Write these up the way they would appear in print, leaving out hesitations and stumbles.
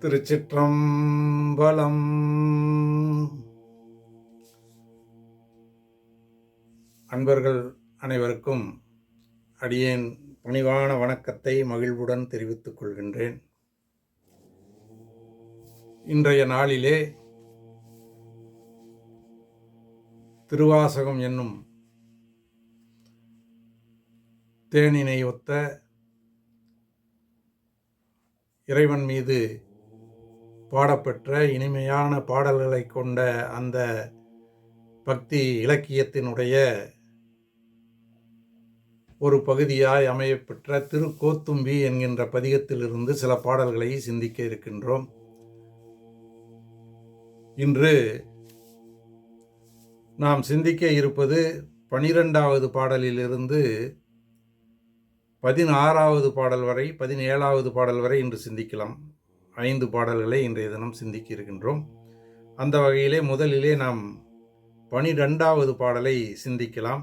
திருச்சிற்றம்பலம். அன்பர்கள் அனைவருக்கும் அடியேன் பணிவான வணக்கத்தை மகிழ்வுடன் தெரிவித்துக் கொள்கின்றேன். இன்றைய நாளிலே திருவாசகம் என்னும் தேனினை ஒத்த இறைவன் மீது பாடப்பெற்ற இனிமையான பாடல்களை கொண்ட அந்த பக்தி இலக்கியத்தினுடைய ஒரு பகுதியாய் அமையப்பெற்ற திருக்கோத்தும்பி என்கின்ற பதிகத்திலிருந்து சில பாடல்களை சிந்திக்க இருக்கின்றோம். இன்று நாம் சிந்திக்க இருப்பது 12வது பாடலிலிருந்து 16வது பாடல் வரை, 17வது பாடல் வரை இன்று சிந்திக்கலாம். 5 பாடல்களை இன்றைய தினம் சிந்திக்க இருக்கின்றோம். அந்த வகையிலே முதலிலே நாம் 12வது பாடலை சிந்திக்கலாம்.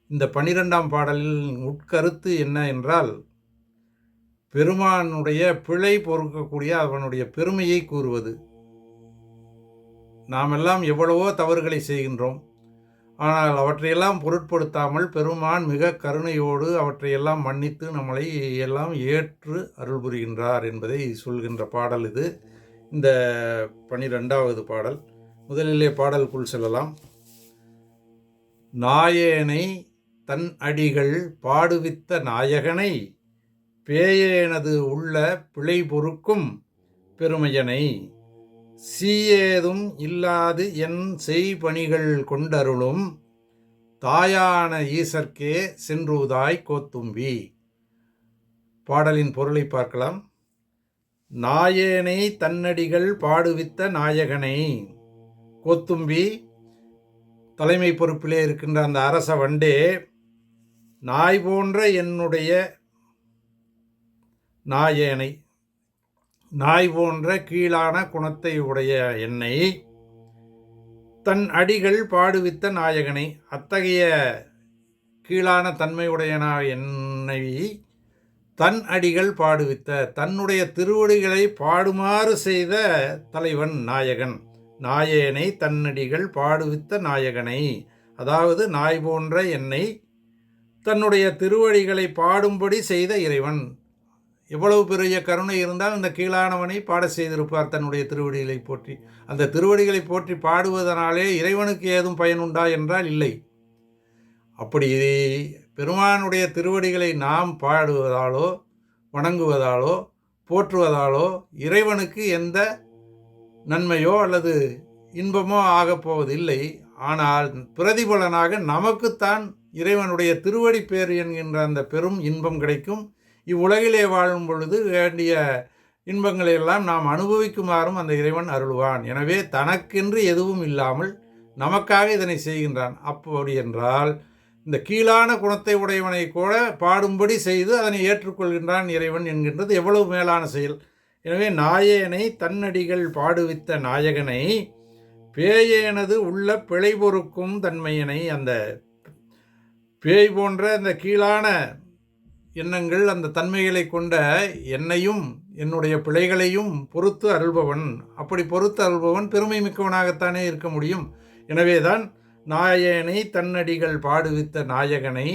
இந்த 12ஆம் பாடலில் உட்கருத்து என்ன என்றால், பெருமானுடைய பிழை பொறுக்கக்கூடிய அவனுடைய பெருமையை கூறுவது. நாமெல்லாம் எவ்வளவோ தவறுகளை செய்கின்றோம். ஆனால் அவற்றையெல்லாம் பொருட்படுத்தாமல் பெருமான் மிக கருணையோடு அவற்றையெல்லாம் மன்னித்து நம்மளை எல்லாம் ஏற்று அருள் புரிகின்றார் என்பதை சொல்கின்ற பாடல் இது. இந்த 12வது பாடல். முதலிலே பாடலுக்குள் செல்லலாம். நாயேனை தன் அடிகள் பாடுவித்த நாயகனை, பேயேனது உள்ள பிழை பொறுக்கும் பெருமையனை, சீயேதும் இல்லாது என் செய்பணிகள் கொண்டருளும் தாயான ஈசர்க்கே சென்றுதாய் கோத்தும்பி. பாடலின் பொருளை பார்க்கலாம். நாயேனை தன்னடிகள் பாடுவித்த நாயகனை, கோத்தும்பி தலைமை பொறுப்பிலே இருக்கின்ற அந்த அரச வண்டே, நாய் போன்ற என்னுடைய நாயேனை, நாய் போன்ற கீழான குணத்தை உடைய என்னை, தன் அடிகள் பாடுவித்த நாயகனை, அத்தகைய கீழான தன்மையுடையனா என்னை தன் அடிகள் பாடுவித்த, தன்னுடைய திருவடிகளை பாடுமாறு செய்த தலைவன் நாயகன். நாயேனை தன்னடிகள் பாடுவித்த நாயகனை, அதாவது நாய் போன்ற என்னை தன்னுடைய திருவடிகளை பாடும்படி செய்த இறைவன். எவ்வளவு பெரிய கருணை இருந்தால் இந்த கீழானவனை பாட செய்திருப்பார் தன்னுடைய திருவடிகளை போற்றி. அந்த திருவடிகளை போற்றி பாடுவதனாலே இறைவனுக்கு ஏதும் பயனுண்டா என்றால் இல்லை. அப்படி பெருமானுடைய திருவடிகளை நாம் பாடுவதாலோ வணங்குவதாலோ போற்றுவதாலோ இறைவனுக்கு எந்த நன்மையோ அல்லது இன்பமோ ஆகப் போவதில்லை. ஆனால் பிரதிபலனாக நமக்குத்தான் இறைவனுடைய திருவடி பேர் என்கின்ற அந்த பெரும் இன்பம் கிடைக்கும். இவ்வுலகிலே வாழும் பொழுது வேண்டிய இன்பங்களை எல்லாம் நாம் அனுபவிக்குமாறும் அந்த இறைவன் அருள்வான். எனவே தனக்கென்று எதுவும் இல்லாமல் நமக்காக இதனை செய்கின்றான். அப்படி என்றால் இந்த கீழான குணத்தை உடையவனை கூட பாடும்படி செய்து அதனை ஏற்றுக்கொள்கின்றான் இறைவன் என்கின்றது எவ்வளவு மேலான செயல். எனவே நாயேனை தன்னடிகள் பாடுவித்த நாயகனை, பேயேனது உள்ள பிழை பொறுக்கும் தன்மையனை, அந்த பேய் போன்ற அந்த கீழான எண்ணங்கள் அந்த தன்மைகளை கொண்ட என்னையும் என்னுடைய பிழைகளையும் பொறுத்து அருள்பவன். அப்படி பொறுத்து அருள்பவன் பெருமை மிக்கவனாகத்தானே இருக்க முடியும். எனவேதான் நாயேனை தன்னடிகள் பாடுவித்த நாயகனை,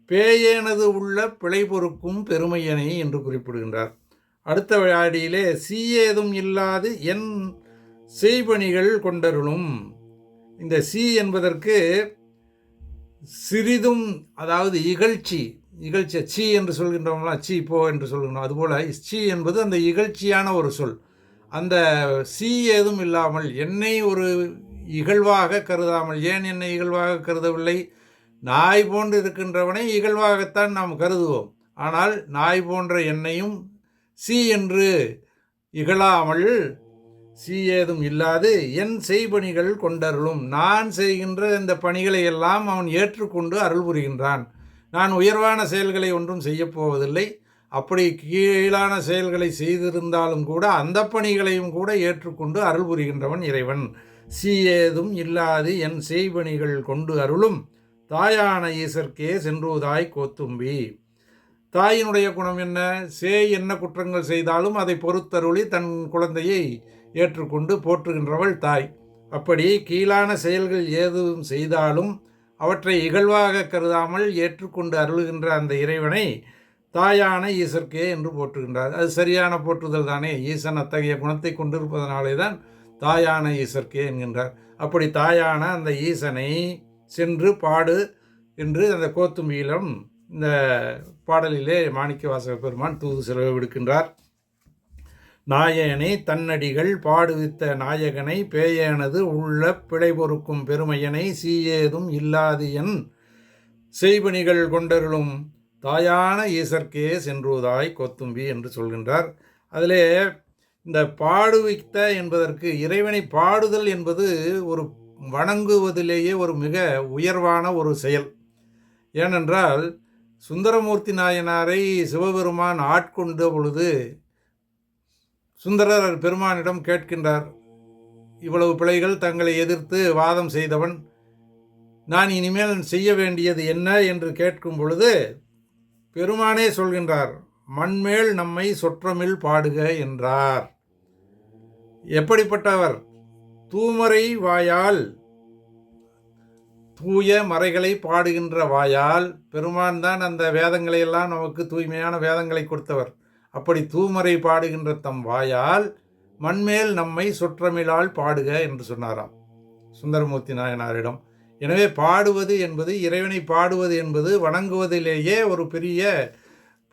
பேயேனது உள்ள பிழை பொறுக்கும் பெருமையனை என்று குறிப்பிடுகின்றார். அடுத்த அடியிலே சீயேதும் இல்லாது என் செய்பணிகள் கொண்டருளும். இந்த சி என்பதற்கு சிறிதும், அதாவது இகழ்ச்சி சி என்று சொல்கின்றவங்களாம் சி போ என்று சொல்கின்றோம். அதுபோல் சி என்பது அந்த இகழ்ச்சியான ஒரு சொல். அந்த சி ஏதும் இல்லாமல் என்னை ஒரு இகழ்வாக கருதாமல், ஏன் என்னை இகழ்வாக கருதவில்லை? நாய் போன்று இருக்கின்றவனை இகழ்வாகத்தான் நாம் கருதுவோம். ஆனால் நாய் போன்ற என்னையும் சி என்று இகழாமல், சி ஏதும் இல்லாது என் செய்பணிகள் கொண்டருளும், நான் செய்கின்ற இந்த பணிகளை எல்லாம் அவன் ஏற்றுக்கொண்டு அருள் புரிகின்றான். நான் உயர்வான செயல்களை ஒன்றும் செய்யப்போவதில்லை. அப்படி கீழான செயல்களை செய்திருந்தாலும் கூட அந்த பணிகளையும் கூட ஏற்றுக்கொண்டு அருள் புரிகின்றவன் இறைவன். சீயேதும் இல்லாது என் செய்பணிகள் கொண்டு அருளும் தாயான ஈசர்க்கே சென்றுதாய் கோத்தும்பி. தாயினுடைய குணம் என்ன? சேய் என்ன குற்றங்கள் செய்தாலும் அதை பொறுத்தருளி தன் குழந்தையை ஏற்றுக்கொண்டு போற்றுகின்றவள் தாய். அப்படி கீழான செயல்கள் ஏதும் செய்தாலும் அவற்றை இகழ்வாக கருதாமல் ஏற்றுக்கொண்டு அருளுகின்ற அந்த இறைவனை தாயான ஈசர்க்கே என்று போற்றுகின்றார். அது சரியான போற்றுதல் தானே. ஈசன் அத்தகைய குணத்தை கொண்டிருப்பதனாலே தான் தாயான ஈசர்க்கே என்கின்றார். அப்படி தாயான அந்த ஈசனை சென்று பாடு என்று அந்த கோத்தும்பியிலும் இந்த பாடலிலே மாணிக்கவாசக பெருமான் தூது செலவு விடுக்கின்றார். நாயனை தன்னடிகள் பாடுவித்த நாயகனை பேயனது உள்ள பிழை பொறுக்கும் பெருமையனை சீயேதும் இல்லாதியன் செய்பணிகள் கொண்டருளும் தாயான ஈசர்க்கே சென்றுவதாய் கோத்தும்பி என்று சொல்கின்றார். அதிலே இந்த பாடுவித்த என்பதற்கு இறைவனை பாடுதல் என்பது ஒரு வணங்குவதிலேயே ஒரு மிக உயர்வான ஒரு செயல். ஏனென்றால் சுந்தரமூர்த்தி நாயனாரை சிவபெருமான் ஆட்கொண்ட பொழுது சுந்தரர் பெருமானிடம் கேட்கின்றார், இவ்வளவு பிழைகள் தங்களை எதிர்த்து வாதம் செய்தவன், நான் இனிமேல் செய்ய வேண்டியது என்ன என்று கேட்கும் பொழுது பெருமானே சொல்கின்றார், மண்மேல் நம்மை சொற்றமிழ் பாடுக என்றார். எப்படிப்பட்டவர்? தூமறை வாயால், தூய மறைகளை பாடுகின்ற வாயால். பெருமான் தான் அந்த வேதங்களை எல்லாம் நமக்கு தூய்மையான வேதங்களை கொடுத்தவர். அப்படி தூமறை பாடுகின்ற தம் வாயால் மண்மேல் நம்மை சொற்றமிழால் பாடுக என்று சொன்னாராம் சுந்தரமூர்த்தி நாயனாரிடம். எனவே பாடுவது என்பது, இறைவனை பாடுவது என்பது வணங்குவதிலேயே ஒரு பெரிய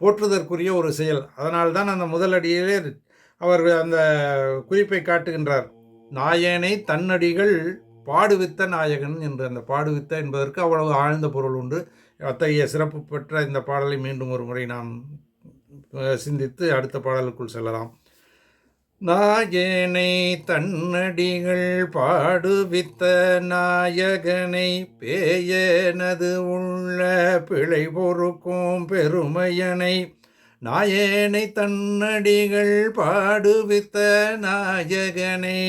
போற்றுதற்குரிய ஒரு செயல். அதனால்தான் அந்த முதலடியிலே அவர் அந்த குறிப்பை காட்டுகின்றார். நாயனை தன்னடிகள் பாடுவித்த நாயகன் என்று. அந்த பாடுவித்த என்பதற்கு அவ்வளவு ஆழ்ந்த பொருள் உண்டு. அத்தகைய சிறப்பு பெற்ற இந்த பாடலை மீண்டும் ஒரு முறை நாம் சிந்தித்து அடுத்த பாடலுக்குள் செல்லலாம். நாயனை தன்னடிகள் பாடுவித்த நாயகனை பேயனது உள்ள பிழை பொறுக்கும் பெருமையனை. நாயனை தன்னடிகள் பாடுவித்த நாயகனை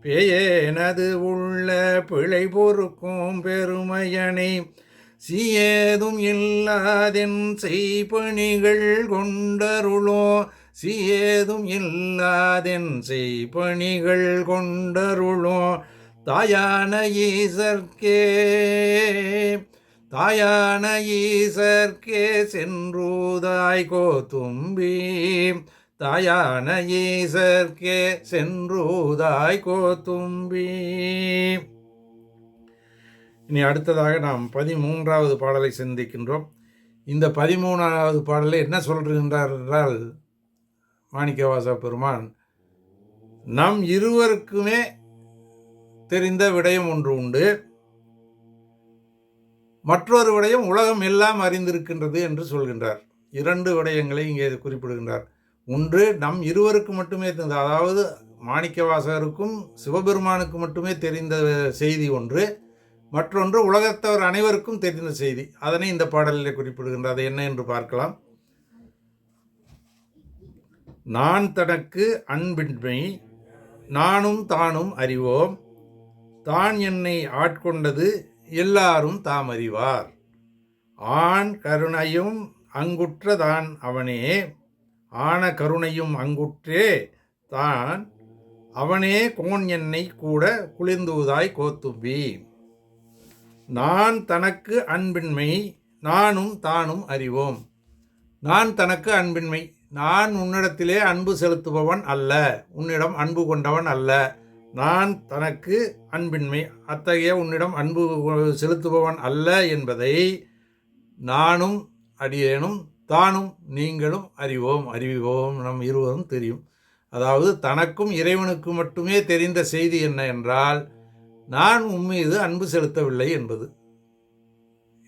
பேயனது உள்ள பிழை பொறுக்கும் பெருமையனை. சீயேதும் இல்லாதென் செய்பணிகள் கொண்டருளோ. சீயேதும் இல்லாதென் செய்பணிகள் கொண்டருளோ. தாயான ஈசர்க்கே, தாயான ஈசர்க்கே சென்றுதாய் கோத்தும்பி. தாயான ஈசர்க்கே சென்றுதாய் கோத்தும்பி. இனி அடுத்ததாக நாம் 13வது பாடலை சிந்திக்கின்றோம். இந்த 13வது பாடலை என்ன சொல்கின்றார் என்றால் மாணிக்கவாசக பெருமான், நம் இருவருக்குமே தெரிந்த விடயம் ஒன்று உண்டு, மற்றொரு விடயம் உலகம் எல்லாம் அறிந்திருக்கின்றது என்று சொல்கின்றார். 2 விடயங்களை இங்கே குறிப்பிடுகின்றார். ஒன்று நம் இருவருக்கு மட்டுமே தெரிந்த, அதாவது மாணிக்கவாசகருக்கும் சிவபெருமானுக்கு மட்டுமே தெரிந்த செய்தி ஒன்று, மற்றொன்று உலகத்தவர் அனைவருக்கும் தெரிந்த செய்தி. அதனை இந்த பாடலில் குறிப்பிடுகின்றது. அது என்ன என்று பார்க்கலாம். நான் தனக்கு அன்பின்மை நானும் தானும் அறிவோம். தான் என்னை ஆட்கொண்டது எல்லாரும் தாம் அறிவார். ஆண் கருணையும் அங்குற்ற தான் அவனே. ஆன கருணையும் அங்குற்றே தான் அவனே கோன் என்னை கூட குளிர்ந்துவதாய் கோத்தும்பி. நான் தனக்கு அன்பின்மை நானும் தானும் அறிவோம். நான் தனக்கு அன்பின்மை, நான் உன்னிடத்திலே அன்பு செலுத்துபவன் அல்ல, உன்னிடம் அன்பு கொண்டவன் அல்ல. நான் தனக்கு அன்பின்மை, அத்தகைய உன்னிடம் அன்பு செலுத்துபவன் அல்ல என்பதை நானும் அடியேனும் தானும் நீங்களும் அறிவோம் நம் இருவரும் தெரியும். அதாவது தனக்கும் இறைவனுக்கு மட்டுமே தெரிந்த செய்தி என்ன என்றால், நான் உம்மீது அன்பு செலுத்தவில்லை என்பது.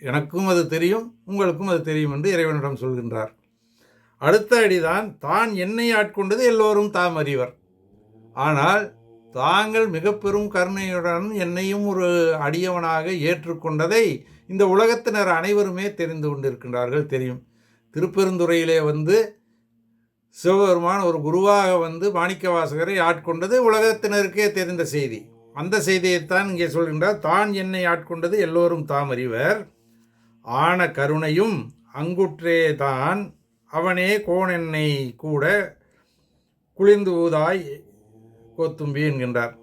எனக்கும் அது தெரியும், உங்களுக்கும் அது தெரியும் என்று இறைவனிடம் சொல்கின்றார். அடுத்த அடிதான், தான் என்னை ஆட்கொண்டது எல்லோரும் தாம் அறிவர். ஆனால் தாங்கள் மிக பெரும் கருணையுடன் என்னையும் ஒரு அடியவனாக ஏற்றுக்கொண்டதை இந்த உலகத்தினர் அனைவருமே தெரிந்து கொண்டிருக்கின்றார்கள், தெரியும். திருப்பெருந்துறையிலே சிவபெருமான் ஒரு குருவாக மாணிக்கவாசகரை ஆட்கொண்டது உலகத்தினருக்கே தெரிந்த செய்தி. அந்த செய்தியைத்தான் இங்கே சொல்கின்றார். தான் என்னை ஆட்கொண்டது எல்லோரும் தாம் அறிவர். ஆன கருணையும் அங்குற்றே தான் அவனே கோணென்னை கூட குளிர்ந்து ஊதாய் கோத்தும்பி என்கின்றார்.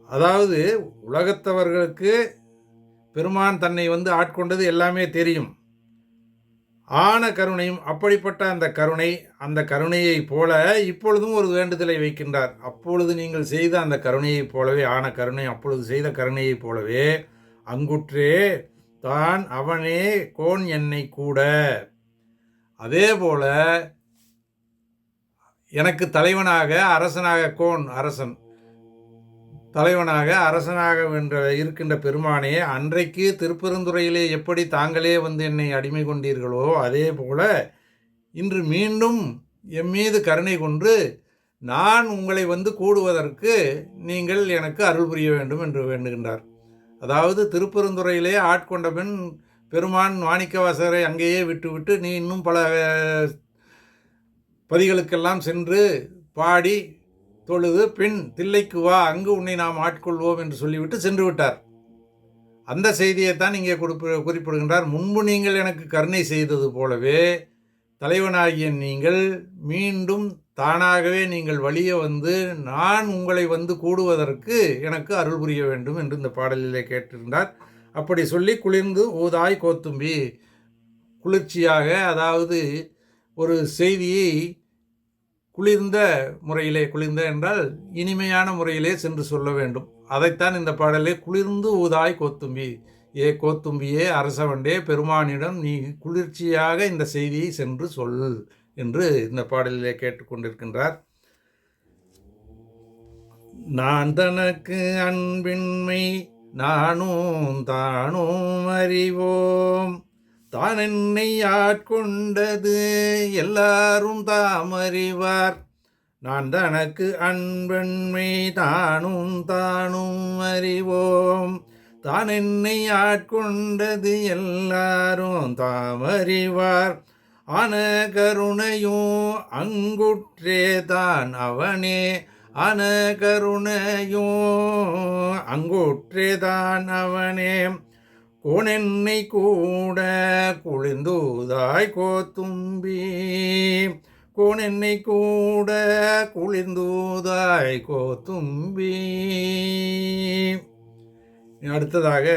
அதாவது உலகத்தவர்களுக்கு பெருமான் தன்னை ஆட்கொண்டது எல்லாமே தெரியும். ஆன கருணையும் அப்படிப்பட்ட அந்த கருணையைப் போல இப்பொழுதும் ஒரு வேண்டுதலை வைக்கின்றார். அப்பொழுது நீங்கள் செய்த அந்த கருணையைப் போலவே, ஆன கருணை அப்பொழுது செய்த கருணையைப் போலவே, அங்குற்றே தான் அவனே கோன் என்னை கூட, அதே போல எனக்கு தலைவனாக அரசனாக, கோன் அரசன், தலைவனாக அரசனாக இருக்கின்ற பெருமானே, அன்றைக்கு திருப்பெருந்துறையிலே எப்படி தாங்களே என்னை அடிமை கொண்டீர்களோ அதே போல இன்று மீண்டும் எம்மீது கருணை கொண்டு நான் உங்களை கூடுவதற்கு நீங்கள் எனக்கு அருள் புரிய வேண்டும் என்று வேண்டுகின்றார். அதாவது திருப்பெருந்துறையிலே ஆட்கொண்ட பின் பெருமான் மாணிக்கவாசகரை அங்கேயே விட்டுவிட்டு நீ இன்னும் பல பதிகளுக்கெல்லாம் சென்று பாடி தொழுது பின் தில்லைக்கு வா, அங்கு உன்னை நாம் ஆட்கொள்வோம் என்று சொல்லிவிட்டு சென்று விட்டார். அந்த செய்தியைத்தான் இங்கே குறிப்பிடுகின்றார். முன்பு நீங்கள் எனக்கு கருணை செய்தது போலவே தலைவனாகிய நீங்கள் மீண்டும் தானாகவே நீங்கள் வழிய நான் உங்களை கூடுவதற்கு எனக்கு அருள் புரிய வேண்டும் என்று இந்த பாடலிலே கேட்டிருந்தார். அப்படி சொல்லி குளிர்ந்து ஊதாய் கோத்தும்பி, குளிர்ச்சியாக, அதாவது ஒரு செய்தியை குளிர்ந்த முறையிலே, குளிர்ந்த என்றால் இனிமையான முறையிலே சென்று சொல்ல வேண்டும். அதைத்தான் இந்த பாடலே குளிர்ந்து ஊதாய் கோத்தும்பி, ஏ கோத்தும்பியே அரசவண்டே பெருமானிடம் நீ குளிர்ச்சியாக இந்த செய்தியை சென்று சொல் என்று இந்த பாடலிலே கேட்டுக்கொண்டிருக்கின்றார். நான் தனக்கு அன்பின்மை நானும் தானும் அறிவோம், தான் என்னை ஆட்கொண்டது எல்லாரும் தாமறிவார். நான் தனக்கு அன்பென்மை தானும் அறிவோம், தான் என்னை ஆட்கொண்டது எல்லாரும் தாமறிவார். ஆன கருணையும் அங்குற்றே தான் அவனே, ஆன கருணையும் அங்குற்றே தான் அவனே, கோணென்னை கூட குளிர்ந்தூதாய் கோத்தும்பி, கோணென்னை கூட குளிர்ந்தூதாய் கோத்தும்பி. அடுத்ததாக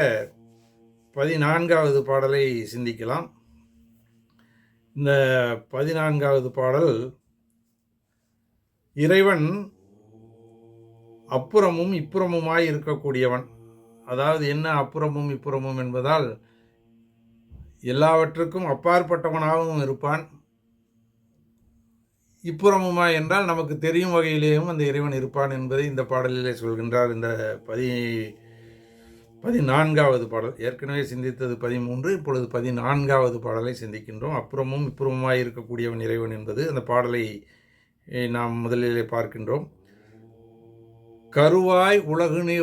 14வது பாடலை சிந்திக்கலாம். இந்த 14வது பாடல் இறைவன் அப்புறமும் இப்புறமுமாய் இருக்கக்கூடியவன். அதாவது என்ன அப்புறமும் இப்புறமும் என்பதால் எல்லாவற்றுக்கும் அப்பாற்பட்டவனாகவும் இருப்பான். இப்புறமுமா என்றால் நமக்கு தெரியும் வகையிலேயும் அந்த இறைவன் இருப்பான் என்பதை இந்த பாடலிலே சொல்கின்றார். இந்த 14வது பாடல், ஏற்கனவே சிந்தித்தது 13, இப்பொழுது 14வது பாடலை சிந்திக்கின்றோம். அப்புறமும் இப்புறமுமாய் இருக்கக்கூடியவன் இறைவன் என்பது அந்த பாடலை நாம் முதலிலே பார்க்கின்றோம். கருவாய்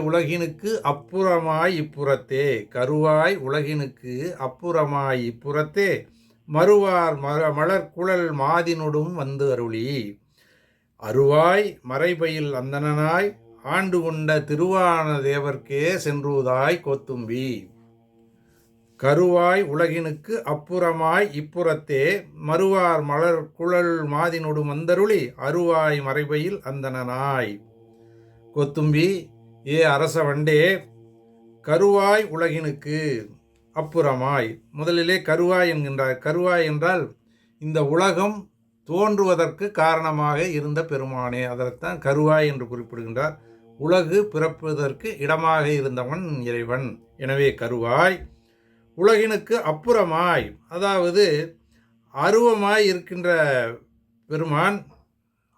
உலகினுக்கு அப்புறமாய் இப்புறத்தே, கருவாய் உலகினுக்கு அப்புறமாய் இப்புறத்தே, மறுவார் மலர்குழல் மாதினொடும் அருளி, அருவாய் மறைபயில் அந்தனாய் ஆண்டு கொண்ட திருவான தேவர்க்கே சென்றுதாய் கோத்தும்பி. கருவாய் உலகினுக்கு அப்புறமாய் இப்புறத்தே, மறுவார் மலர்குழல் மாதினொடும் அருளி, அருவாய் மறைபயில் அந்தனாய் கோத்தும்பி, ஏ அரசவண்டே, கருவாய் உலகினுக்கு அப்புறமாய். முதலிலே கருவாய் என்கின்றார். கருவாய் என்றால் இந்த உலகம் தோன்றுவதற்கு காரணமாக இருந்த பெருமானே, அதற்கான் கருவாய் என்று குறிப்பிடுகின்றார். உலகு பிறப்பதற்கு இடமாக இருந்தவன் இறைவன். எனவே கருவாய் உலகினுக்கு அப்புறமாய், அதாவது அருவமாய் இருக்கின்ற பெருமான்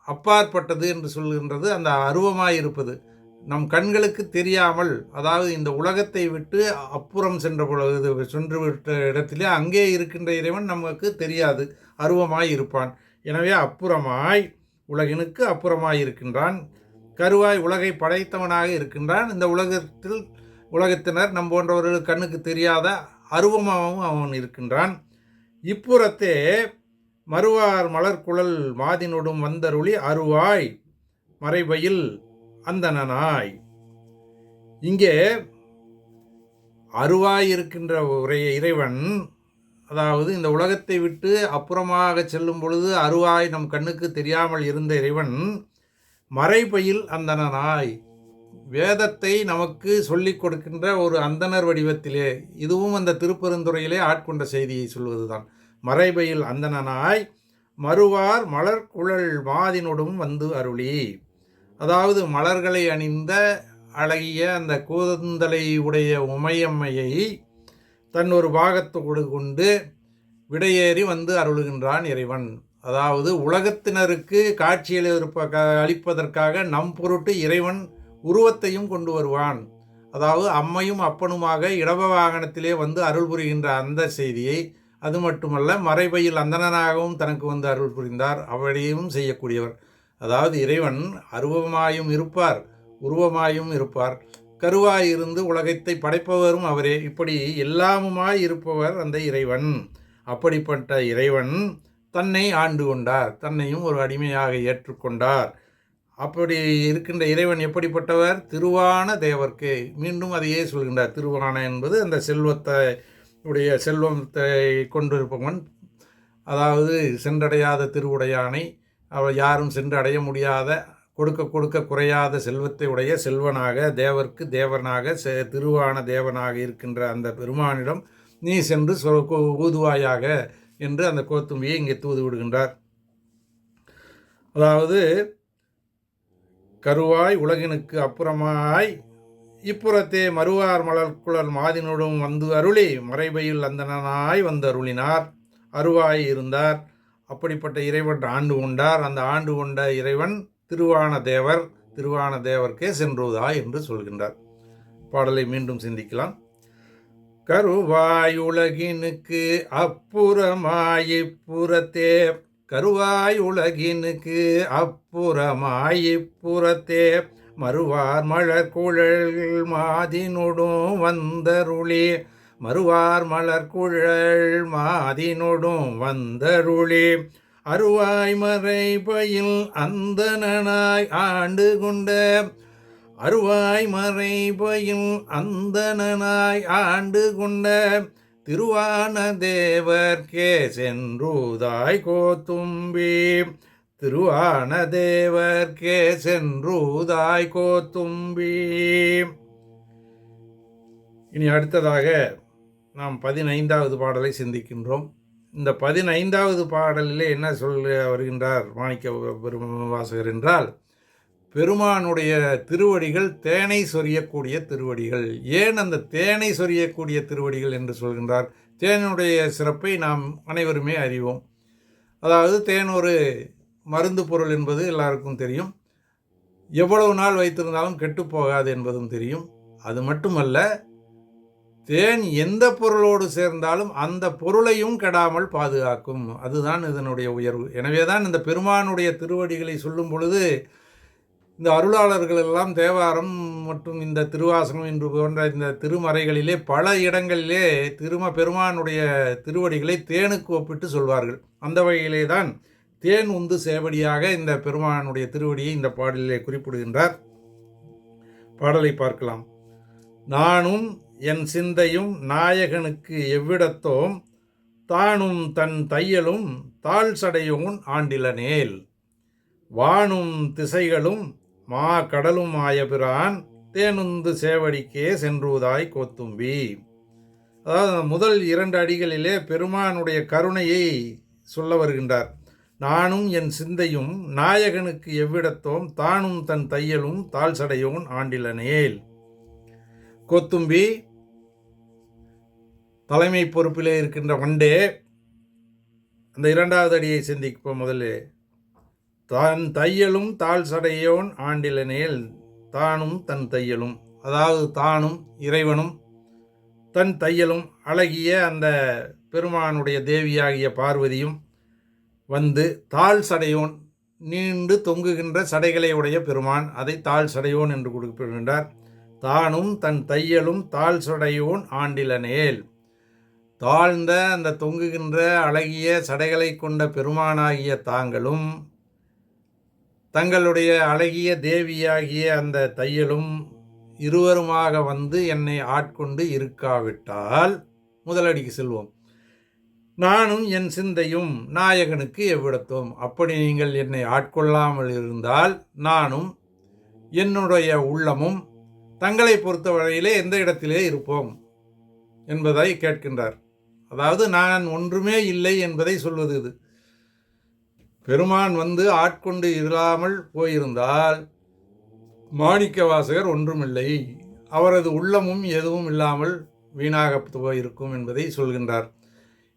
அப்பாற்பட்டது என்று சொல்கின்றது. அந்த அருவமாய் இருப்பது நம் கண்களுக்கு தெரியாமல், அதாவது இந்த உலகத்தை விட்டு அப்புறம் சென்று விட்ட இடத்திலே அங்கே இருக்கின்ற இறைவன் நமக்கு தெரியாது, அருவமாய் இருப்பான். எனவே அப்புறமாய் உலகினுக்கு அப்புறமாய் இருக்கின்றான். கருவாய் உலகை படைத்தவனாக இருக்கின்றான். இந்த உலகத்தினர் நம் போன்றவர்கள் கண்ணுக்கு தெரியாத அருவமாகவும் அவன் இருக்கின்றான். இப்புறத்தே மறுவார் மலர்குழல் மாதினொடும் அருளி, அருவாய் மறைபயில் அந்தனாய். இங்கே அருவாய் இருக்கின்ற இறைவன், அதாவது இந்த உலகத்தை விட்டு அப்புறமாக செல்லும் பொழுது அருவாய் நம் கண்ணுக்கு தெரியாமல் இருந்த இறைவன் மறைபயில் அந்தணனாய் வேதத்தை நமக்கு சொல்லிக் கொடுக்கின்ற ஒரு அந்தணர் வடிவத்திலே, இதுவும் அந்த திருப்பெருந்துறையிலே ஆட்கொண்ட செய்தியை சொல்வதுதான். மறைபயில் அந்தணனாய் மறுவார் மலர்குழல் மாதினொடும் வந்து அருளி. அதாவது மலர்களை அணிந்த அழகிய அந்த கூந்தலை உடைய உமையம்மையை தன் ஒரு பாகத்தோடு கொண்டு விடையேறி வந்து அருளுகின்றான் இறைவன். அதாவது உலகத்தினருக்கு காட்சியில் அளிப்பதற்காக நம் பொருட்டு இறைவன் உருவத்தையும் கொண்டு வருவான். அதாவது அம்மையும் அப்பனுமாக இடப வாகனத்திலே வந்து அருள் புரிகின்ற அந்த செய்தியை, அது மட்டுமல்ல மறைபயில் அந்தணனாகவும் தனக்கு வந்து அருள் புரிந்தார், அவரையும் செய்யக்கூடியவர். அதாவது இறைவன் அருவமாயும் இருப்பார், உருவமாயும் இருப்பார், கருவாய் இருந்து உலகத்தை படைப்பவரும் அவரே. இப்படி எல்லாமுமாய் இருப்பவர் அந்த இறைவன். அப்படிப்பட்ட இறைவன் தன்னை ஆண்டு கொண்டார், தன்னையும் ஒரு அடிமையாக ஏற்றுக்கொண்டார். அப்படி இருக்கின்ற இறைவன் எப்படிப்பட்டவர்? திருவான தேவர்க்கு. மீண்டும் அதையே சொல்கின்றார். திருவான என்பது அந்த செல்வத்தை கொண்டிருப்பவன், அதாவது சென்றடையாத திருவுடையானை, அவர் யாரும் சென்று அடைய முடியாத, கொடுக்க கொடுக்க குறையாத செல்வத்தை உடைய செல்வனாக, தேவர்க்கு தேவனாக, திருவான தேவனாக இருக்கின்ற அந்த பெருமானிடம் நீ சென்று ஊதுவாயாக என்று அந்த கோத்தும்பியை இங்கே தூது விடுகின்றார். அதாவது கருவாய் உலகினுக்கு அப்புறமாய் இப்புறத்தே மறுவார் மலர்குழல் மாதினோடும் வந்து அருளி மறைபயில் அந்தணனாய் வந்து அருளினார். அருவாய் இருந்தார். அப்படிப்பட்ட இறைவன் ஆண்டு கொண்டார். அந்த ஆண்டு கொண்ட இறைவன் திருவான தேவர், திருவான தேவர்க்கே சென்றுவதாய் என்று சொல்கின்றார். பாடலை மீண்டும் சிந்திக்கலாம். கருவாய் உலகினுக்கு அப்புறமாயிப்புறத்தே, கருவாய் உலகினுக்கு அப்புறமாயிப்புறத்தே மறுவார் மலர்குழல் மாதினொடும் வந்தருளி, மறுவார் மலர்குழல் மாதினொடும் வந்தருளி, அருவாய் மறைபயில் அந்தணனாய் ஆண்டு கொண்ட, அருவாய் மறைபயில் அந்தணனாய் ஆண்டு கொண்ட திருவான தேவர்க்கே சென்றுதாய் கோத்தும்பி, திருவான தேவர்க்கே சென்றுதாய் கோத்தும்பி. இனி அடுத்ததாக நாம் 15வது பாடலை சிந்திக்கின்றோம். இந்த 15வது பாடலிலே என்ன சொல்ல வருகின்றார் மாணிக்க வாசகர் என்றால், பெருமானுடைய திருவடிகள் தேனை சொரியக்கூடிய திருவடிகள். ஏன் அந்த தேனை சொரியக்கூடிய திருவடிகள் என்று சொல்கின்றார்? தேனுடைய சிறப்பை நாம் அனைவருமே அறிவோம். அதாவது தேன் ஒரு மருந்து பொருள் என்பது எல்லாருக்கும் தெரியும். எவ்வளவு நாள் வைத்திருந்தாலும் கெட்டு போகாது என்பதும் தெரியும். அது மட்டுமல்ல, தேன் எந்த பொருளோடு சேர்ந்தாலும் அந்த பொருளையும் கெடாமல் பாதுகாக்கும். அதுதான் இதனுடைய உயர்வு. எனவே தான் இந்த பெருமானுடைய திருவடிகளை சொல்லும் பொழுது இந்த அருளாளர்கள் எல்லாம் தேவாரம் மற்றும் இந்த திருவாசகம் என்று போன்ற இந்த திருமறைகளிலே பல இடங்களிலே பெருமானுடைய திருவடிகளை தேனுக்கு ஒப்பிட்டு சொல்வார்கள். அந்த வகையிலே தான் தேன் உந்து சேவடியாக இந்த பெருமானுடைய திருவடியை இந்த பாடலிலே குறிப்பிடுகின்றார். பாடலை பார்க்கலாம். நானும் என் சிந்தையும் நாயகனுக்கு எவ்விடத்தோம், தானும் தன் தையலும் தாழ் சடையோன் ஆண்டிலனேல், வானும் திசைகளும் மா கடலும் ஆயபிரான் தேனுந்து சேவடிக்கே சென்றுவதாய் கோத்தும்பி. அதாவது முதல் 2 அடிகளிலே பெருமானுடைய கருணையை சொல்ல வருகின்றார். நானும் என் சிந்தையும் நாயகனுக்கு எவ்விடத்தோம், தானும் தன் தையலும் தாழ் சடையோன் ஆண்டிலனேல். கோத்தும்பி தலைமை பொறுப்பிலே இருக்கின்ற வண்டே, அந்த 2வது அடியை சிந்திப்போம். முதலே தான் தையலும் தாழ் சடையோன் ஆண்டிலனேல், தானும் தன் தையலும், அதாவது தானும் இறைவனும் தன் தையலும் அழகிய அந்த பெருமானுடைய தேவியாகிய பார்வதியும் வந்து தாழ் சடையோன், நீண்டு தொங்குகின்ற சடைகளை உடைய பெருமான், அதை தாழ் சடையோன் என்று குறிப்பிடுகின்றார். தானும் தன் தையலும் தாழ் சடையோன் ஆண்டிலனேல், தாழ்ந்த அந்த தொங்குகின்ற அழகிய சடைகளை கொண்ட பெருமானாகிய தாங்களும் தங்களுடைய அழகிய தேவியாகிய அந்த தையலும் இருவருமாக வந்து என்னை ஆட்கொண்டு இருக்காவிட்டால், முதலடிக்கு செல்வோம், நானும் என் சிந்தையும் நாயகனுக்கு எவ்விடத்தோம். அப்படி நீங்கள் என்னை ஆட்கொள்ளாமல் இருந்தால் நானும் என்னுடைய உள்ளமும் தங்களை பொறுத்தவரையிலே எந்த இடத்திலே இருப்போம் என்பதை கேட்கின்றார். அதாவது நான் ஒன்றுமே இல்லை என்பதை சொல்வது இது. பெருமான் ஆட்கொண்டு இல்லாமல் போயிருந்தால் மாணிக்க வாசகர் ஒன்றுமில்லை, அவரது உள்ளமும் எதுவும் இல்லாமல் வீணாக போயிருக்கும் என்பதை சொல்கின்றார்.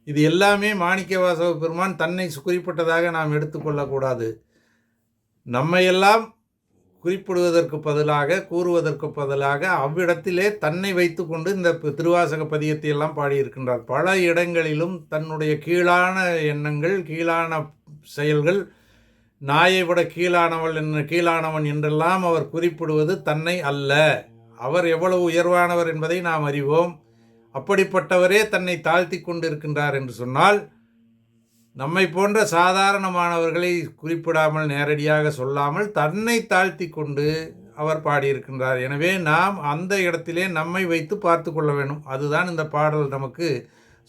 இது எல்லாமே மாணிக்க வாசக பெருமான் தன்னை குறிப்பிட்டதாக நாம் எடுத்துக்கொள்ளக்கூடாது. நம்மையெல்லாம் குறிப்பிடுவதற்கு பதிலாக, கூறுவதற்கு பதிலாக அவ்விடத்திலே தன்னை வைத்து கொண்டு இந்த திருவாசக பதியத்தை எல்லாம் பாடியிருக்கின்றார். பல இடங்களிலும் தன்னுடைய கீழான எண்ணங்கள், கீழான செயல்கள், நாயை விட கீழானவன் என்றெல்லாம் அவர் குறிப்பிடுவது தன்னை அல்ல. அவர் எவ்வளவு உயர்வானவர் என்பதை நாம் அறிவோம். அப்படிப்பட்டவரே தன்னை தாழ்த்தி கொண்டிருக்கின்றார் என்று சொன்னால், நம்மை போன்ற சாதாரணமானவர்களை குறிப்பிடாமல், நேரடியாக சொல்லாமல் தன்னை தாழ்த்தி கொண்டு அவர் பாடியிருக்கின்றார். எனவே நாம் அந்த இடத்திலே நம்மை வைத்து பார்த்து கொள்ள வேண்டும். அதுதான் இந்த பாடல் நமக்கு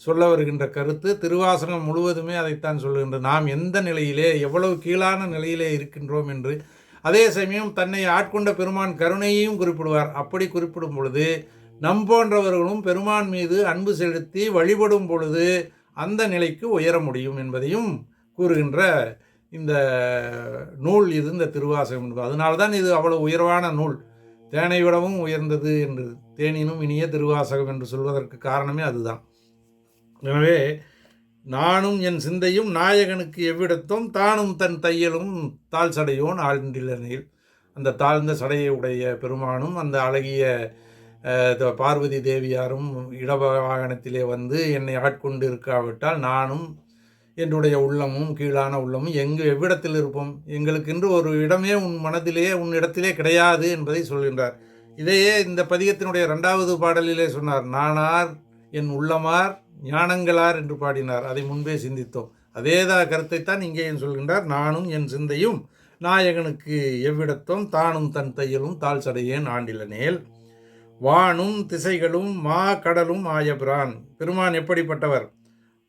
சொல்ல வருகின்ற கருத்து. திருவாசகம் முழுவதுமே அதைத்தான் சொல்லுகின்றது. நாம் எந்த நிலையிலே, எவ்வளவு கீழான நிலையிலே இருக்கின்றோம் என்று. அதே சமயம் தன்னை ஆட்கொண்ட பெருமான் கருணையையும் குறிப்பிடுவார். அப்படி குறிப்பிடும் பொழுது நம் போன்றவர்களும் பெருமான் மீது அன்பு செலுத்தி வழிபடும் பொழுது அந்த நிலைக்கு உயர முடியும் என்பதையும் கூறுகின்ற இந்த நூல் இது, இந்த திருவாசகம் என்பது. அதனால்தான் இது அவ்வளவு உயர்வான நூல். தேனை விடவும் உயர்ந்தது என்று, தேனினும் இனிய திருவாசகம் என்று சொல்வதற்கு காரணமே அதுதான். எனவே நானும் என் சிந்தையும் நாயகனுக்கு எவ்விடத்தும் தானும் தன் தையலும் தாழ் சடையோன் ஆழ்ந்திலனில். அந்த தாழ்ந்த சடையை உடைய பெருமானும் அந்த அழகிய பார்வதி தேவியாரும் இடவாகனத்திலே என்னை ஆட்கொண்டு இருக்காவிட்டால் நானும் என்னுடைய உள்ளமும் கீழான உள்ளமும் எவ்விடத்தில் இருப்போம்? எங்களுக்கென்று ஒரு இடமே உன் மனதிலே, உன் இடத்திலே கிடையாது என்பதை சொல்கின்றார். இதையே இந்த பதிகத்தினுடைய 2வது பாடலிலே சொன்னார். நானார் என் உள்ளமார் ஞானங்களார் என்று பாடினார். அதை முன்பே சிந்தித்தோம். அதேதான் கருத்தைத்தான் இங்கேயும் சொல்கின்றார். நானும் என் சிந்தையும் நாயகனுக்கு எவ்விடத்தும் தானும் தன் தையலும் தாழ் சடையேன் ஆண்டிலனேல். வானும் திசைகளும் மா கடலும் ஆயபிரான். பெருமான் எப்படிப்பட்டவர்?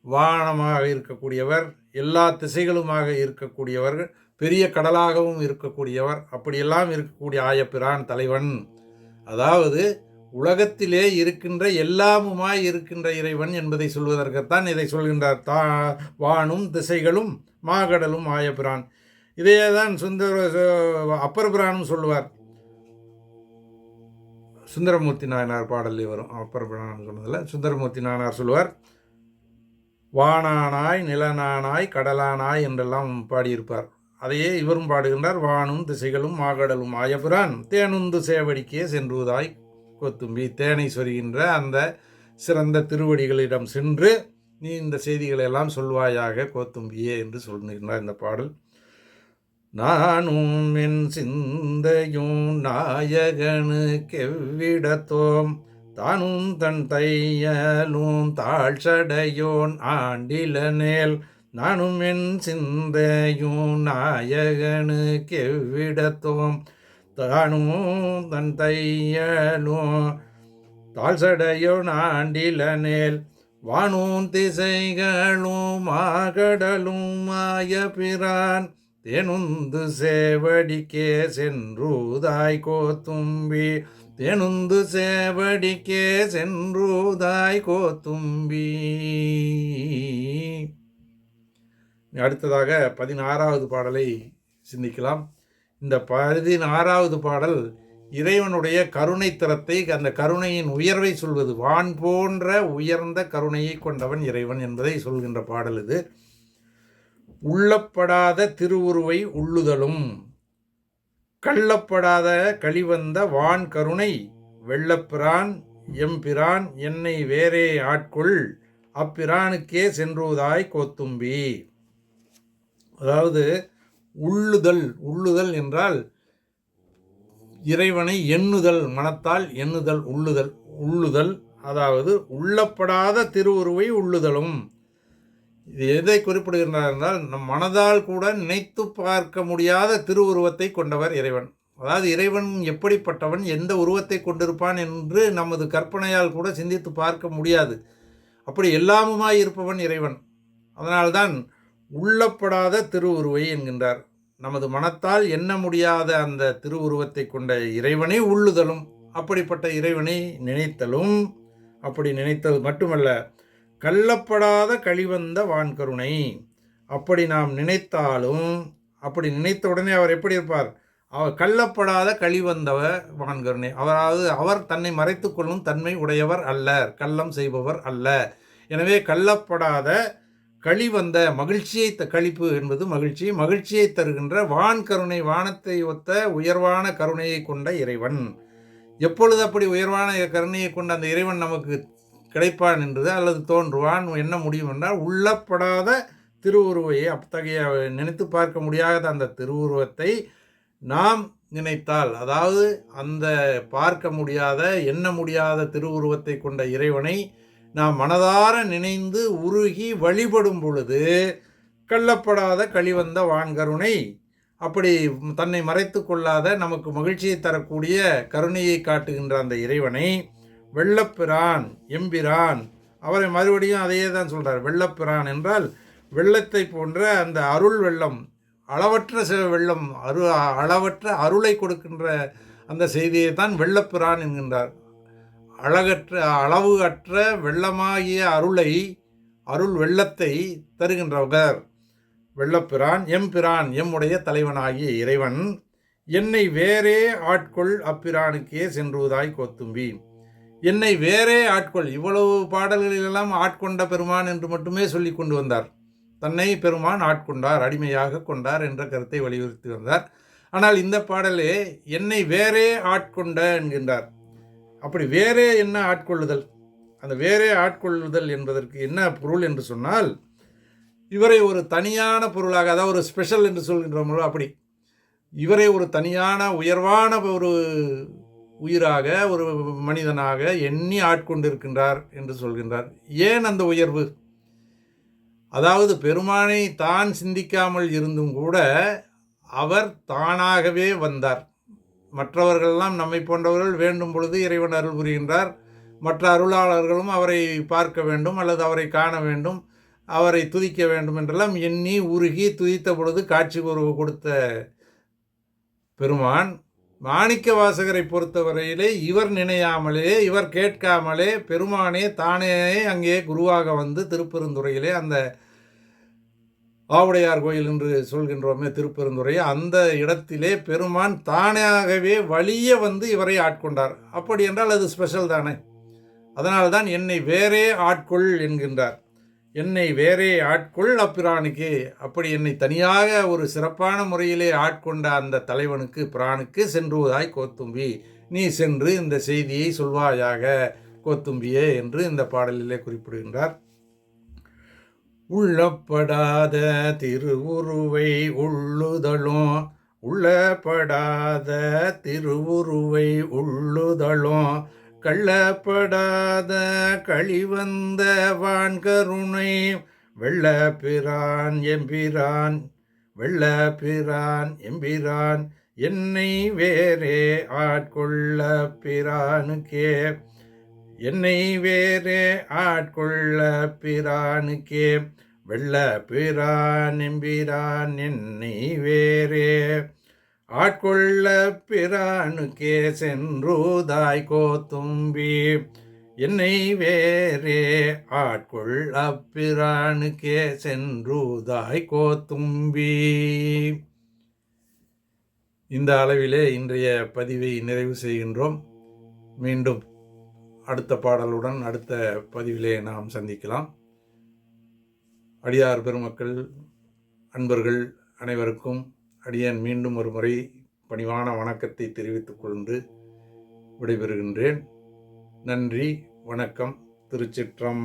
வானமாக இருக்கக்கூடியவர், எல்லா திசைகளுமாக இருக்கக்கூடியவர், பெரிய கடலாகவும் இருக்கக்கூடியவர். அப்படியெல்லாம் இருக்கக்கூடிய ஆயபிரான் தலைவன். அதாவது உலகத்திலே இருக்கின்ற எல்லாமுமாய் இருக்கின்ற இறைவன் என்பதை சொல்வதற்குத்தான் இதை சொல்கின்றார். வானும் திசைகளும் மாகடலும் ஆயபிரான். இதையே தான் அப்பர் பிரானும் சொல்லுவார். சுந்தரமூர்த்தி நாயனார் பாடலில் வரும். அப்பர் பிரான் சொன்னதில் சுந்தரமூர்த்தி நாயனார் சொல்லுவார், வானானாய் நிலனானாய் கடலானாய் என்றெல்லாம் பாடியிருப்பார். அதையே இவரும் பாடுகின்றார். வானும் திசைகளும் மாகடலும் ஆயபிரான் தேனுந்து சேவடிக்கே சென்றுவதாய் கோத்தும்பி. தேனை சொருகின்ற அந்த சிறந்த திருவடிகளிடம் சென்று நீ இந்த செய்திகளை எல்லாம் சொல்வாயாக கோத்தும்பியே என்று சொல்லுகின்றார் இந்த பாடல். நானும் என் சிந்தையும் நாயகனுக்கு எவ்விடத்தோம் தானும் தன் தையலும் தாழ்சடையோன் ஆண்டிலனேல். நானும் என் சிந்தையும் நாயகனுக்கு எவ்விடத்தோம் தானும் தன் தையலும் தாழ்சடையோன் ஆண்டிலனேல். வானும் திசைகளும் மாகடலும் மாயபிரான் தேனுந்து சேவடிக்கே சென்றுதாய் கோத்தும்பி. தேனுந்து சேவடிக்கே சென்றுதாய் கோத்தும்பி. அடுத்ததாக 16வது பாடலை சிந்திக்கலாம். இந்த 16வது பாடல் இறைவனுடைய கருணை தரத்தை, அந்த கருணையின் உயர்வை சொல்வது. வான் போன்ற உயர்ந்த கருணையை கொண்டவன் இறைவன் என்பதை சொல்கின்ற பாடல் இது. உள்ளப்படாத திருவுருவை உள்ளுதலும் கள்ளப்படாத கழிவந்த வான் கருணை வெள்ளப்பிரான் எம்பிரான் என்னை வேறே ஆட்கொள் அப்பிரானுக்கே சென்றுவதாய் கோத்தும்பி. அதாவது உள்ளுதல் என்றால் இறைவனை எண்ணுதல், மனத்தால் எண்ணுதல், உள்ளுதல். அதாவது உள்ளப்படாத திருவுருவை உள்ளுதலும். இது எதை குறிப்பிடுகின்றார் என்றால், நம் மனதால் கூட நினைத்து பார்க்க முடியாத திருவுருவத்தை கொண்டவர் இறைவன். அதாவது இறைவன் எப்படிப்பட்டவன், எந்த உருவத்தை கொண்டிருப்பான் என்று நமது கற்பனையால் கூட சிந்தித்து பார்க்க முடியாது. அப்படி எல்லாமுமாய் இருப்பவன் இறைவன். அதனால்தான் உள்ளப்படாத திருவுருவை என்கின்றார். நமது மனத்தால் எண்ண முடியாத அந்த திருவுருவத்தை கொண்ட இறைவனை உள்ளுதலும், அப்படிப்பட்ட இறைவனை நினைத்தலும், அப்படி நினைத்தது மட்டுமல்ல, கள்ளப்படாத கழிவந்த வான்கருணை. அப்படி நாம் நினைத்தாலும், அப்படி நினைத்த உடனே அவர் எப்படி இருப்பார்? அவர் கள்ளப்படாத கழிவந்தவ வான்கருணை. அவர் தன்னை மறைத்து கொள்ளும் தன்மை உடையவர் அல்ல, கள்ளம் செய்பவர் அல்ல. எனவே கள்ளப்படாத கழிவந்த மகிழ்ச்சியை கழிப்பு என்பது மகிழ்ச்சியை தருகின்ற வான்கருணை, வானத்தை ஒத்த உயர்வான கருணையை கொண்ட இறைவன். எப்பொழுது அப்படி உயர்வான கருணையை கொண்ட அந்த இறைவன் நமக்கு கிடைப்பான் என்றது அல்லது தோன்றுவான் என்ன முடியும் என்றால், உள்ளப்படாத திருவுருவை, அத்தகைய நினைத்து பார்க்க முடியாத அந்த திருவுருவத்தை நாம் நினைத்தால், அதாவது அந்த பார்க்க முடியாத எண்ண முடியாத திருவுருவத்தை கொண்ட இறைவனை நாம் மனதார நினைந்து உருகி வழிபடும் பொழுது, கள்ளப்படாத கழிவந்த வான்கருணை, அப்படி தன்னை மறைத்து கொள்ளாத நமக்கு மகிழ்ச்சியை தரக்கூடிய கருணையை காட்டுகின்ற அந்த இறைவனை வெள்ளப்பிரான் எம்பிரான், அவரை மறுபடியும் அதையே தான் சொல்கிறார். வெள்ளப்பிரான் என்றால் வெள்ளத்தை போன்ற அந்த அருள் வெள்ளம், அளவற்ற வெள்ளம், அளவற்ற அருளை கொடுக்கின்ற அந்த செய்தியை தான் வெள்ளப்பிரான் என்கின்றார். அளவு அற்ற வெள்ளமாகிய அருள் வெள்ளத்தை தருகின்றவர் வெள்ளப்பிரான். எம்பிரான், எம்முடைய தலைவனாகிய இறைவன். என்னை வேறே ஆட்கொள் அப்பிரானுக்கே சென்றுவதாய் கோத்தும்பி. என்னை வேறே ஆட்கொள். இவ்வளவு பாடல்களிலெல்லாம் ஆட்கொண்ட பெருமான் என்று மட்டுமே சொல்லி கொண்டு வந்தார். தன்னை பெருமான் ஆட்கொண்டார், அடிமையாக கொண்டார் என்ற கருத்தை வலியுறுத்தி வந்தார். ஆனால் இந்த பாடலே என்னை வேறே ஆட்கொண்ட என்கின்றார். அப்படி வேறே என்ன ஆட்கொள்ளுதல்? அந்த வேறே ஆட்கொள்ளுதல் என்பதற்கு என்ன பொருள் என்று சொன்னால், இவரை ஒரு தனியான பொருளாக, அதாவது ஒரு ஸ்பெஷல் என்று சொல்கின்றோமோ அப்படி, இவரை ஒரு தனியான உயர்வான ஒரு உயிராக, ஒரு மனிதனாக எண்ணி ஆட்கொண்டிருக்கின்றார் என்று சொல்கின்றார். ஏன் அந்த உயர்வு? அதாவது பெருமானை தான் சிந்திக்காமல் இருந்தும் கூட அவர் தானாகவே வந்தார். மற்றவர்களெல்லாம் நம்மை போன்றவர்கள் வேண்டும் பொழுது இறைவன் அருள் புரிகின்றார். மற்ற அருளாளர்களும் அவரை பார்க்க வேண்டும் அல்லது அவரை காண வேண்டும், அவரை துதிக்க வேண்டும் என்றெல்லாம் எண்ணி உருகி துதித்த பொழுது காட்சி கொடுத்த பெருமான், மாணிக்க வாசகரை பொறுத்தவரையிலே இவர் நினையாமலே, இவர் கேட்காமலே பெருமானே தானே அங்கே குருவாக வந்து திருப்பெருந்துறையிலே, அந்த ஆவுடையார் கோயில் என்று சொல்கின்றோமே திருப்பெருந்துறை, அந்த இடத்திலே பெருமான் தானாகவே வலிய வந்து இவரை ஆட்கொண்டார். அப்படி என்றால் அது ஸ்பெஷல் தானே. அதனால்தான் என்னை வேறே ஆட்கொள் என்கின்றார். என்னை வேறே ஆட்கொள் அப்பிரானுக்கே. அப்படி என்னை தனியாக ஒரு சிறப்பான முறையிலே ஆட்கொண்ட அந்த தலைவனுக்கு, பிரானுக்கு சென்றுவதாய் கோத்தும்பி, நீ சென்று இந்த செய்தியை சொல்வாயாக கோத்தும்பியே என்று இந்த பாடலிலே குறிப்பிடுகின்றார். உள்ளப்படாத திருவுருவை உள்ளுதலும், உள்ளப்படாத திருவுருவை உள்ளுதலும், கள்ளப்படாத கழிவந்த வான்கருணை, வெள்ளப்பிரான் எம்பிரான், வெள்ளப்பிரான் எம்பிரான், என்னை வேறே ஆட்கொள்ள பிரானுக்கே, என்னை வேறே ஆட்கொள்ள பிரானுக்கே, வெள்ளப்பிரான் எம்பிரான், என்னை வேறே ஆட்கொள்ள பிரானுக்கே சென்றுதாய் கோத்தும்பி, என்னை வேறே ஆட்கொள் அப்பிரானுக்கே சென்றுதாய் கோத்தும்பி. இந்த அளவிலே இன்றைய பதிவை நிறைவு செய்கின்றோம். மீண்டும் அடுத்த பாடலுடன் அடுத்த பதிவிலே நாம் சந்திக்கலாம். அடியார் பெருமக்கள், அன்பர்கள் அனைவருக்கும் அடியேன் மீண்டும் ஒரு முறை பணிவான வணக்கத்தை தெரிவித்துக் கொண்டு விடைபெறுகின்றேன். நன்றி, வணக்கம். திருச்சிற்றம்பலம்.